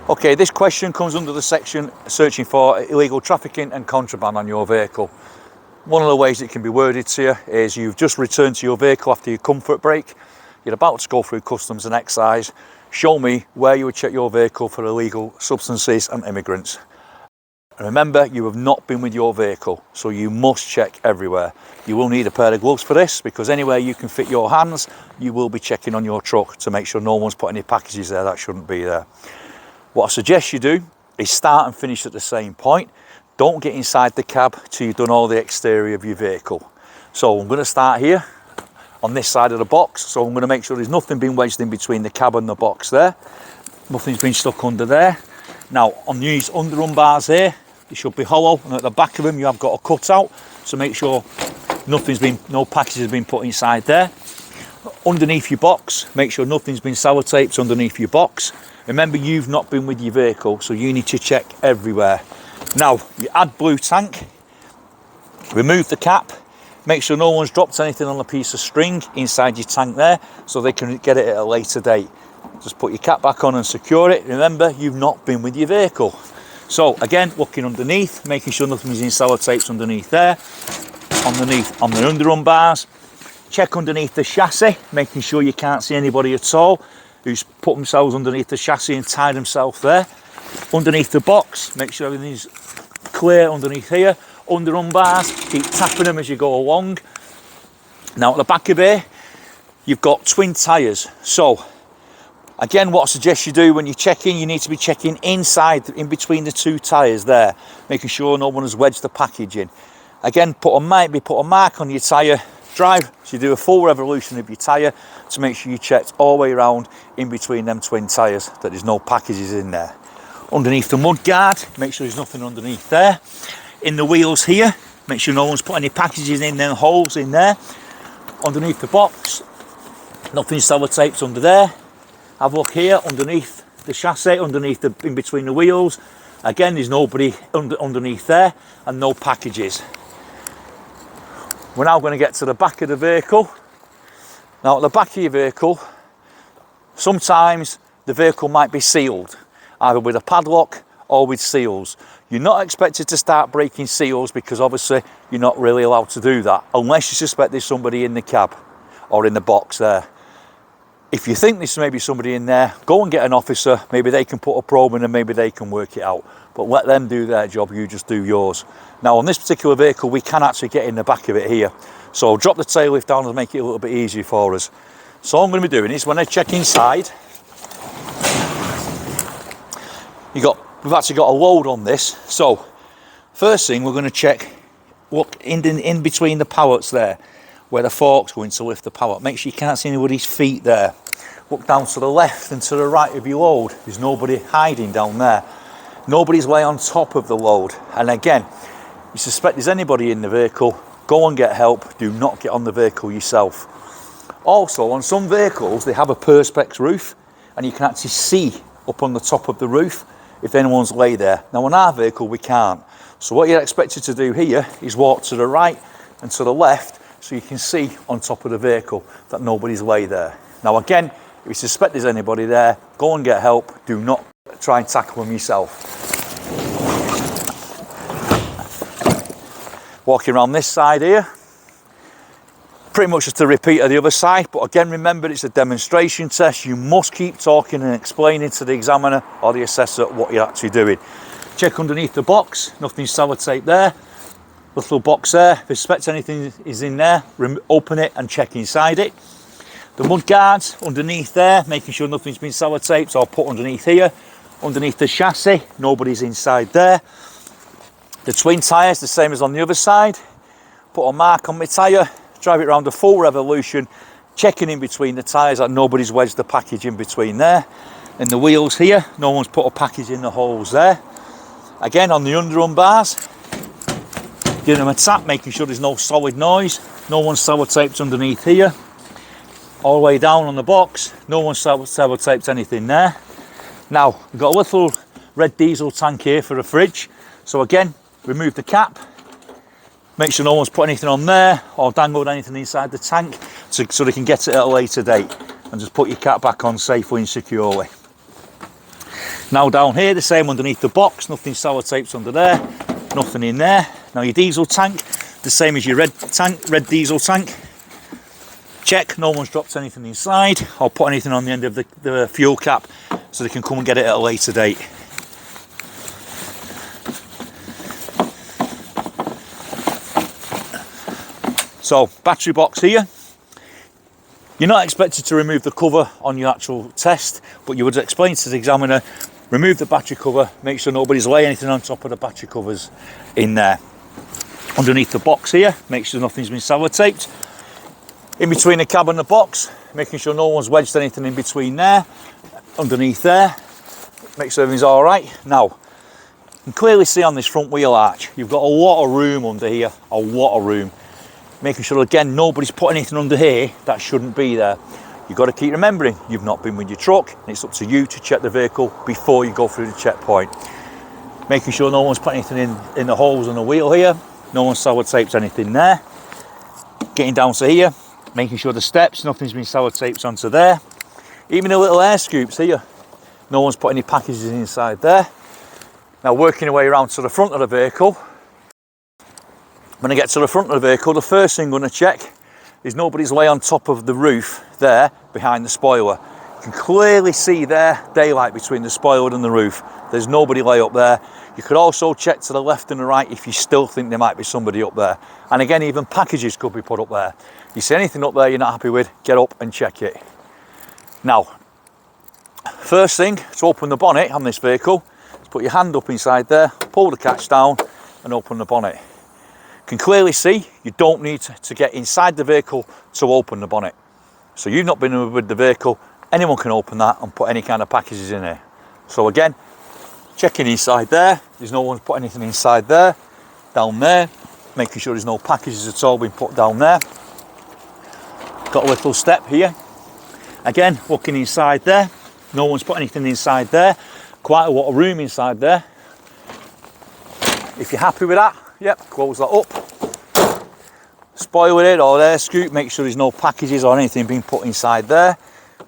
Okay, this question comes under the section searching for illegal trafficking and contraband on your vehicle. One of the ways it can be worded to you is you've just returned to your vehicle after your comfort break. You're about to go through customs and excise. Show me where you would check your vehicle for illegal substances and immigrants. And remember, you have not been with your vehicle, so you must check everywhere. You will need a pair of gloves for this, because anywhere you can fit your hands, you will be checking on your truck to make sure no one's put any packages there that shouldn't be there. What I suggest you do is start and finish at the same point. Don't get inside the cab till you've done all the exterior of your vehicle. So I'm going to start here on this side of the box. So I'm going to make sure there's nothing been wedged in between the cab and the box there. Nothing's been stuck under there. Now on these underrun bars here, they should be hollow, and at the back of them you have got a cutout. So make sure no packages have been put inside there. Underneath your box, make sure nothing's been sellotaped underneath your box. Remember, you've not been with your vehicle, so you need to check everywhere. Now, you add blue tank, remove the cap, make sure no one's dropped anything on a piece of string inside your tank there, so they can get it at a later date. Just put your cap back on and secure it. Remember, you've not been with your vehicle. So again, looking underneath, making sure nothing's in sellotapes underneath there, on the underrun bars. Check underneath the chassis, making sure you can't see anybody at all who's put themselves underneath the chassis and tied themselves there. Underneath the box, make sure everything's clear underneath here. Underrun bars, keep tapping them as you go along. Now at the back of here, you've got twin tyres. So again, what I suggest you do when you're checking, you need to be checking inside, in between the two tyres there, making sure no one has wedged the package in. Again, put a mark on your tyre drive, so you do a full revolution of your tyre to make sure you checked all the way around in between them twin tyres that there's no packages in there. Underneath the mud guard, make sure there's nothing underneath there. In the wheels here, make sure no one's put any packages in them holes in there. Underneath the box, nothing sellotaped under there. Have a look here underneath the chassis, in between the wheels. Again, there's nobody underneath there and no packages. We're now going to get to the back of the vehicle. Now at the back of your vehicle, sometimes the vehicle might be sealed, either with a padlock or with seals. You're not expected to start breaking seals, because obviously you're not really allowed to do that unless you suspect there's somebody in the cab or in the box there. If you think there's maybe somebody in there, go and get an officer. Maybe they can put a probe in and maybe they can work it out. But let them do their job, you just do yours. Now on this particular vehicle, we can actually get in the back of it here. So drop the tail lift down and make it a little bit easier for us. So all I'm going to be doing is when I check inside, we've actually got a load on this. So first thing we're going to check, look in between the pallets there, where the fork's going to lift the pallet. Make sure you can't see anybody's feet there. Look down to the left and to the right of your load. There's nobody hiding down there. Nobody's laying on top of the load. And again, you suspect there's anybody in the vehicle, go and get help. Do not get on the vehicle yourself. Also, on some vehicles, they have a perspex roof, and you can actually see up on the top of the roof if anyone's lay there. Now on our vehicle, we can't. So what you're expected to do here is walk to the right and to the left, so you can see on top of the vehicle that nobody's lay there. Now again, if you suspect there's anybody there, go and get help. Do not try and tackle them yourself. Walking around this side here, pretty much just a repeat of the other side, but again, remember, it's a demonstration test. You must keep talking and explaining to the examiner or the assessor what you're actually doing. Check underneath the box, nothing's sellotaped there. Little box there, if you suspect anything is in there, open it and check inside it. The mud guards underneath there, making sure nothing's been sellotaped or put underneath here. Underneath the chassis, nobody's inside there. The twin tyres, the same as on the other side. Put a mark on my tyre, drive it around a full revolution, checking in between the tyres that nobody's wedged the package in between there. In the wheels here, no one's put a package in the holes there. Again, on the underrun bars, giving them a tap, making sure there's no solid noise. No one's sellotaped underneath here. All the way down on the box, no one's sellotaped anything there. Now, we've got a little red diesel tank here for the fridge. So again, remove the cap. Make sure no one's put anything on there or dangled anything inside the tank so they can get it at a later date. And just put your cap back on safely and securely. Now down here, the same underneath the box, nothing sellotaped under there, nothing in there. Now your diesel tank, the same as your red diesel tank. Check, no one's dropped anything inside or put anything on the end of the fuel cap so they can come and get it at a later date. So, battery box here. You're not expected to remove the cover on your actual test, but you would explain to the examiner, remove the battery cover, make sure nobody's laying anything on top of the battery covers in there. Underneath the box here, make sure nothing's been sellotaped. In between the cab and the box, making sure no one's wedged anything in between there, underneath there, make sure everything's all right. Now, you can clearly see on this front wheel arch, you've got a lot of room under here, a lot of room. Making sure again nobody's put anything under here that shouldn't be there. You've got to keep remembering you've not been with your truck and it's up to you to check the vehicle before you go through the checkpoint. Making sure no one's put anything in the holes on the wheel here, no one's sellotaped anything there. Getting down to here, making sure the steps, nothing's been sellotaped onto there. Even the little air scoops here, no one's put any packages inside there. Now working your way around to the front of the vehicle. When I get to the front of the vehicle, the first thing I'm going to check is nobody's lay on top of the roof there behind the spoiler. You can clearly see there daylight between the spoiler and the roof. There's nobody lay up there. You could also check to the left and the right if you still think there might be somebody up there. And again, even packages could be put up there. If you see anything up there you're not happy with, get up and check it. Now, first thing to open the bonnet on this vehicle is put your hand up inside there, pull the catch down and open the bonnet. You can clearly see you don't need to get inside the vehicle to open the bonnet. So you've not been with the vehicle, anyone can open that and put any kind of packages in there. So again, checking inside there, there's no one's put anything inside there, down there, making sure there's no packages at all being put down there. Got a little step here. Again, looking inside there, no one's put anything inside there. Quite a lot of room inside there. If you're happy with that, yep, close that up. Spoiler it or air scoop, make sure there's no packages or anything being put inside there.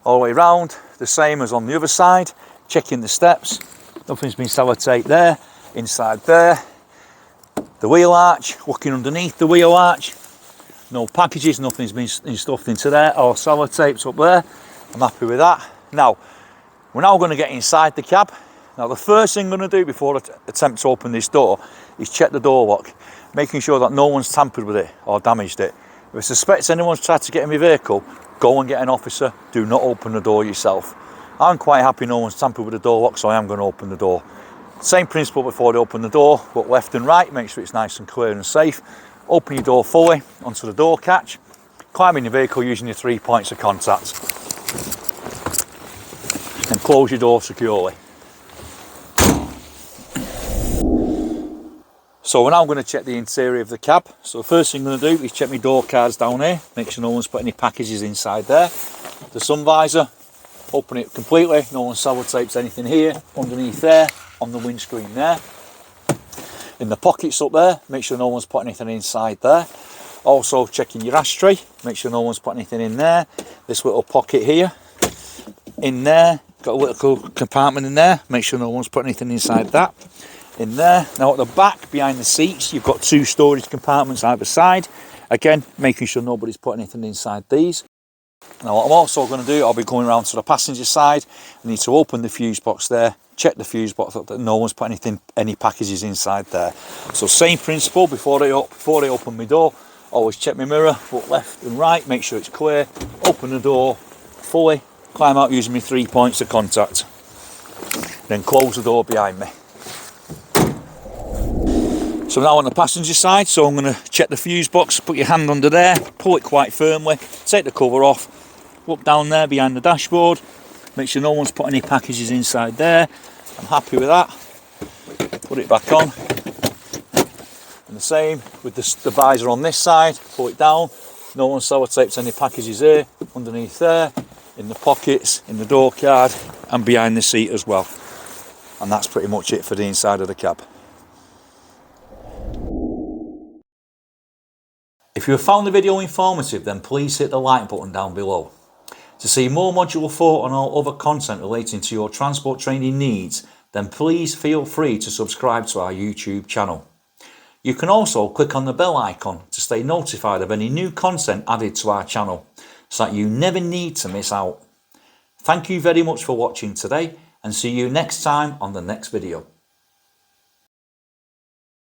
All the way around, the same as on the other side. Checking the steps, nothing's been sellotaped there, inside there. The wheel arch, looking underneath the wheel arch. No packages, nothing's been stuffed into there or sellotaped up there. I'm happy with that. Now, we're now going to get inside the cab. Now the first thing I'm going to do before I attempt to open this door is check the door lock, making sure that no one's tampered with it or damaged it. If I suspect anyone's tried to get in my vehicle, go and get an officer, do not open the door yourself. I'm quite happy no one's tampered with the door lock, so I am going to open the door. Same principle before they open the door, but left and right, make sure it's nice and clear and safe. Open your door fully onto the door catch, climb in your vehicle using your 3 points of contact, and close your door securely. So we're now going to check the interior of the cab. So the first thing I'm going to do is check my door cards down here, make sure no one's put any packages inside there. The sun visor, open it completely, no one sellotapes anything here, underneath there, on the windscreen there. In the pockets up there, make sure no one's put anything inside there. Also checking your ashtray, make sure no one's put anything in there. This little pocket here, in there, got a little compartment in there, make sure no one's put anything inside that. In there. Now at the back behind the seats you've got 2 storage compartments either side, again making sure nobody's put anything inside these. Now what I'm also going to do, I'll be going around to the passenger side. I need to open the fuse box there, check the fuse box that no one's put any packages inside there. So same principle before they open my door, always check my mirror, look left and right, make sure it's clear, open the door fully, climb out using my 3 points of contact, then close the door behind me. So now on the passenger side, so I'm going to check the fuse box, put your hand under there, pull it quite firmly, take the cover off, look down there behind the dashboard, make sure no one's put any packages inside there. I'm happy with that. Put it back on. And the same with the visor on this side, pull it down, no one sellotapes any packages here, underneath there, in the pockets, in the door card and behind the seat as well. And that's pretty much it for the inside of the cab. If you have found the video informative, then please hit the like button down below. To see more Module 4 and all other content relating to your transport training needs, then please feel free to subscribe to our YouTube channel. You can also click on the bell icon to stay notified of any new content added to our channel, so that you never need to miss out. Thank you very much for watching today, and see you next time on the next video.